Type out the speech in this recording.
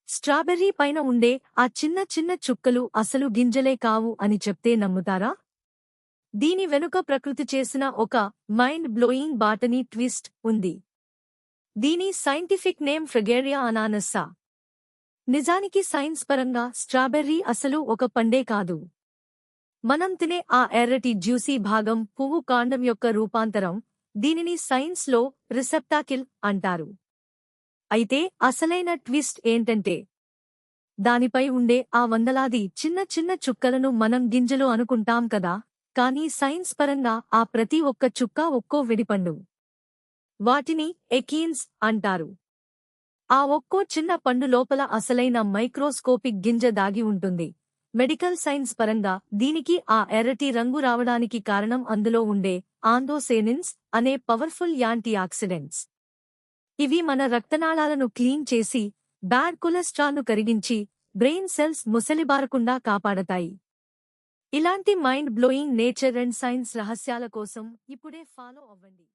Strawberry పైన ఉండే ఆ చిన్న చిన్న చుక్కలు అసలు గింజలే కావు అని చెప్తే నమ్ముతారా? దీని వెనుక ప్రకృతి చేసిన ఒక మైండ్ బ్లోయింగ్ బాటనీ ట్విస్ట్ ఉంది. దీని సైంటిఫిక్ నేమ్ ఫ్రిగేరియా అనానస్సా. నిజానికి సైన్స్ పరంగా స్ట్రాబెర్రీ అసలు ఒక పండే కాదు. మనం తినే ఆ ఎర్రటి జ్యూసీ భాగం పువ్వు కాండం యొక్క రూపాంతరం. దీనిని సైన్స్లో రిసెప్టాకిల్ అంటారు. అయితే అసలైన ట్విస్ట్ ఏంటంటే, దానిపై ఉండే ఆ వందలాది చిన్న చిన్న చుక్కలను మనం గింజలు అనుకుంటాం కదా, కానీ సైన్స్ పరంగా ఆ ప్రతి ఒక్క చుక్క ఒక్కో వెడిపండు. వాటిని ఎకీన్స్ అంటారు. ఆ ఒక్కో చిన్న పండు లోపల అసలైన మైక్రోస్కోపిక్ గింజ దాగి ఉంటుంది. మెడికల్ సైన్స్ పరంగా దీనికి ఆ ఎర్రటి రంగు రావడానికి కారణం అందులో ఉండే ఆంథోసేనిన్స్ అనే పవర్ఫుల్ యాంటీ ఆక్సిడెంట్స్. ఇవి మన రక్తనాళాలను క్లీన్ చేసి, బ్యాడ్ కొలెస్ట్రాల్ను కరిగించి, బ్రెయిన్ సెల్స్ ముసలిబారకుండా కాపాడతాయి. ఇలాంటి mind blowing nature and science రహస్యాల కోసం ఇప్పుడే ఫాలో అవ్వండి.